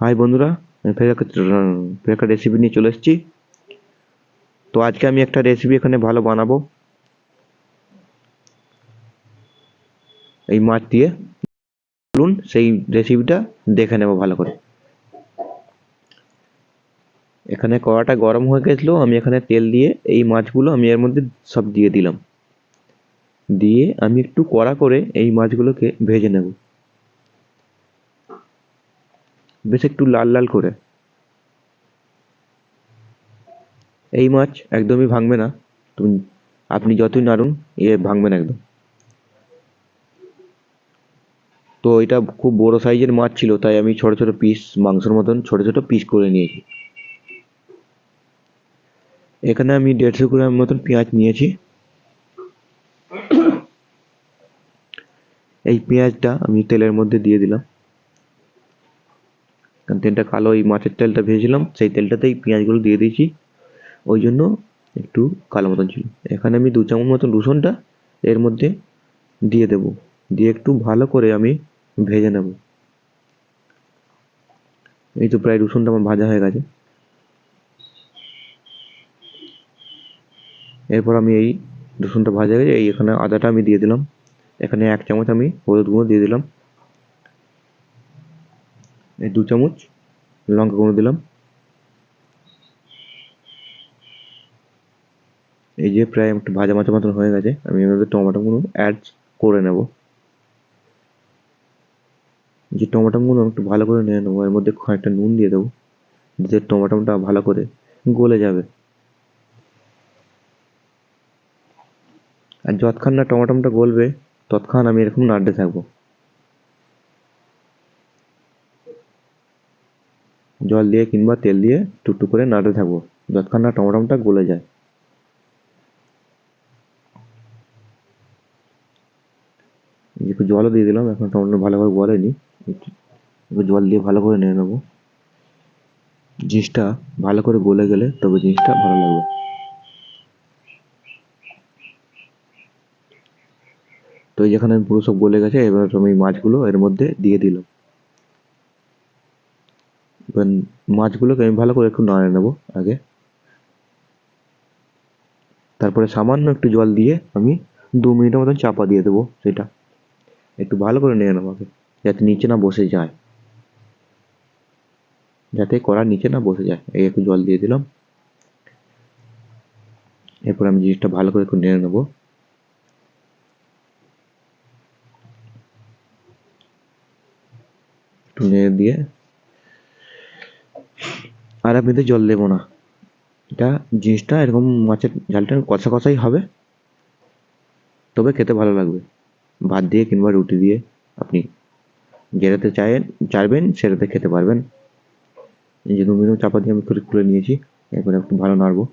High বন্ধুরা, আমি ফের একটা রেসিপি নিয়ে চলে এসেছি। তো আজকে আমি একটা রেসিপি এখানে ভালো বানাবো এই মাছ দিয়ে। চলুন সেই রেসিপিটা দেখে নেব ভালো করে। এখানে কড়াটা গরম হয়ে গেছিলো, আমি এখানে তেল দিয়ে এই মাছগুলো আমি এর মধ্যে সব দিয়ে দিলাম। দিয়ে আমি একটু কড়া করে এই মাছগুলোকে ভেজে নেব, বেশ একটু লাল লাল করে। এই মাছ একদমই ভাঙবে না, তুমি আপনি যতই নাড়ুন ভাঙবে না একদম। তো এটা খুব বড় সাইজের মাছ ছিল, তাই আমি ছোট ছোট পিস, মাংসের মতন ছোট ছোট পিস করে নিয়েছি। এখানে আমি 150 গ্রাম মতন পেঁয়াজ নিয়েছি। এই পেঁয়াজটা আমি তেলের মধ্যে দিয়ে দিলাম, কারণ তেলটা কালো, এই মাছের তেলটা ভেজেছিলাম সেই তেলটাতেই পেঁয়াজগুলো দিয়ে দিয়েছি, ওই জন্য একটু কালো মতন ছিল। এখানে আমি 2 চামচ মতন রসুনটা এর মধ্যে দিয়ে দেব, দিয়ে একটু ভালো করে আমি ভেজে নেব। এই তো প্রায় রসুনটা আমার ভাজা হয়ে গেছে। এরপর আমি এই রসুনটা ভাজা হয়ে গেছে, এখানে আদাটা আমি দিয়ে দিলাম। এখানে 1 চামচ আমি হলুদ গুঁড়ো দিয়ে দিলাম, এই 2 চামচ লঙ্কা গুঁড়ো দিলাম। এই যে প্রায় একটু ভাজা মাখা মতন হয়ে গেছে, আমি এর মধ্যে টমেটোগুলো অ্যাড করে নেব। যে টমেটোগুলো একটু ভালো করে নিয়ে নেবো, এর মধ্যে খানিকটা নুন দিয়ে দেবো, যে টমেটোটা ভালো করে গলে যাবে। আর যতক্ষণ না টমেটোটা গলবে ততক্ষণ আমি এরকম নাড়তে থাকবো, জল দিয়ে কিংবা তেল দিয়ে টুকটুক করে নাড়তে থাকবো যতক্ষণ না টমেটোটা গলে যায়। একটু জলও দিয়ে দিলাম, এখন টমেটো ভালো করে গলেনি, একটু জল দিয়ে ভালো করে নিয়ে নেবো। জিনিসটা ভালো করে গলে গেলে তবে জিনিসটা ভালো লাগবে। তো এই যেখানে পুরো সব গলে গেছে, এবার আমি মাছগুলো এর মধ্যে দিয়ে দিলাম। এবার মাছগুলোকে আমি ভালো করে একটু নাড়ে নেবো আগে, তারপরে সামান্য একটু জল দিয়ে আমি 2 মিনিটের মতন চাপা দিয়ে দেবো। সেটা একটু ভালো করে নিয়ে নেবো আগে, যাতে নিচে না বসে যায়, যাতে কড়ার নিচে না বসে যায়। এই একটু জল দিয়ে দিলাম। এরপর আমি জিনিসটা ভালো করে একটু নেড়ে নেবো। একটু নেড়ে দিয়ে আর আমি এতে জল দেবো না। এটা জিনিসটা এরকম মাছের ঝালটা কষা কষাই হবে, তবে খেতে ভালো লাগবে। ভাত দিয়ে কিংবা রুটি দিয়ে আপনি যেটাতে চাইবেন সেটাতে খেতে পারবেন। এই যে 2 মিনিট চাপা দিয়ে আমি তুলে নিয়েছি, এরপরে একটু ভালো নাড়বো।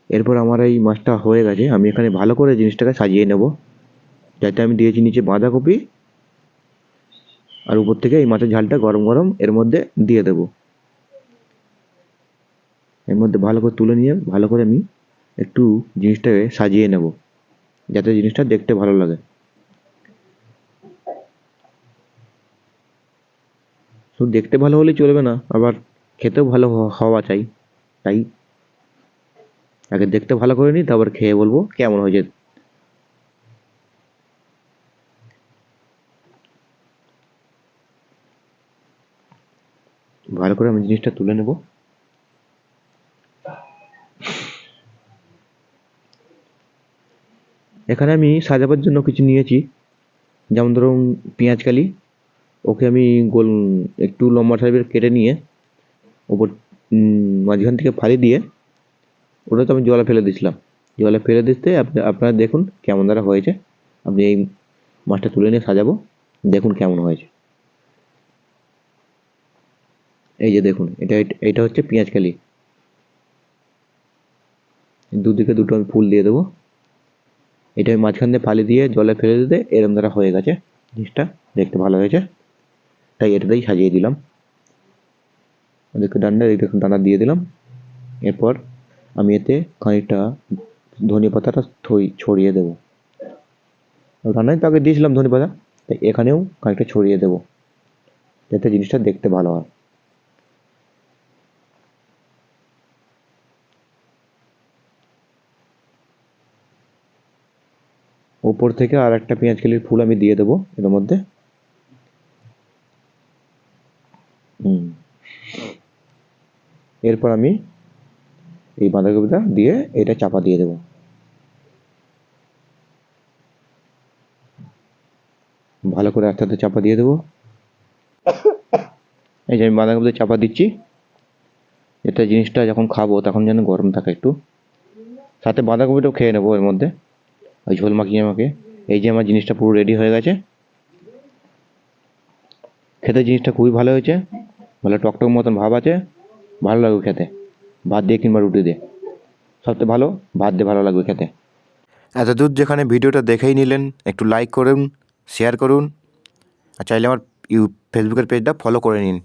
এরপর আমার এই মাছটা হয়ে গেছে, আমি এখানে ভালো করে জিনিসটাকে সাজিয়ে নেব, যাতে আমি দিয়েছি নিচে বাঁধাকপি, আর উপর থেকে এই মাছের ঝালটা গরম গরম এর মধ্যে দিয়ে দেবো। এর মধ্যে ভালো করে তুলে নিয়ে ভালো করে আমি একটু জিনিসটাকে সাজিয়ে নেব, যাতে জিনিসটা দেখতে ভালো লাগে। শুধু দেখতে ভালো হলেই চলবে না, আবার খেতেও ভালো হওয়া চাই। তাই আগে দেখতে ভালো করে নিই, তারপর খেয়ে বলবো কেমন হয়েছে। ভালো করে আমি জিনিসটা তুলে নেব। এখানে আমি সাজাবার জন্য কিছু নিয়েছি, যেমন ধরুন পেঁয়াজ কালি, ওকে আমি গোল একটু লম্বা টাইপের কেটে নিয়ে ওপর মাঝখান থেকে ফালি দিয়ে ওটা তো আমি জলে ফেলে দিয়েছিলাম। জলে ফেলে দিতে আপনারা দেখুন কেমন দ্বারা হয়েছে। আপনি এই মাছটা তুলে নিয়ে সাজাবো, দেখুন কেমন হয়েছে। এই যে দেখুন, এটা হচ্ছে পেঁয়াজ কালি। দুদিকে দুটো আমি ফুল দিয়ে দেবো। এটা আমি মাঝখান দিয়ে ফালি দিয়ে জলে ফেলে দিতে এরম দ্বারা হয়ে গেছে। জিনিসটা দেখতে ভালো হয়েছে, তাই এটাতেই সাজিয়ে দিলাম। ওদিকে ডান্ডা, এই দেখুন ডান্ডা দিয়ে দিলাম। এরপর আমি এতে খানিকটা ধনে পাতাটা ছড়িয়ে দেবো। রান্নায় তো আগে দিয়েছিলাম ধনেপাতা, তাই এখানেও খানিকটা ছড়িয়ে দেবো যাতে জিনিসটা দেখতে ভালো হয়। ওপর থেকে আর একটা পেঁয়াজকলির ফুল আমি দিয়ে দেবো এর মধ্যে। এরপর আমি এই বাঁধাকপিটা দিয়ে এটা চাপা দিয়ে দেবো। ভালো করে আস্তে আস্তে চাপা দিয়ে দেবো। এই যে আমি বাঁধাকপিতে চাপা দিচ্ছি, এটা জিনিসটা যখন খাবো তখন যেন গরম থাকে একটু, সাথে বাঁধাকপিটাও খেয়ে নেবো এর মধ্যে ওই ঝোল মাখিয়ে মাখিয়ে। এই যে আমার জিনিসটা পুরো রেডি হয়ে গেছে। খেতে জিনিসটা খুবই ভালো হয়েছে, ভালো টকটক মতন ভাব আছে, ভালো লাগবে খেতে ভাত দিয়ে কিংবা রুটি দিয়ে। সবচেয়ে ভালো ভাত দিয়ে ভালো লাগবে খেতে। এতদূর যেখানে ভিডিওটা দেখেই নিলেন, একটু লাইক করুন, শেয়ার করুন, আর চাইলে আমার ফেসবুকের পেজটা ফলো করে নিন।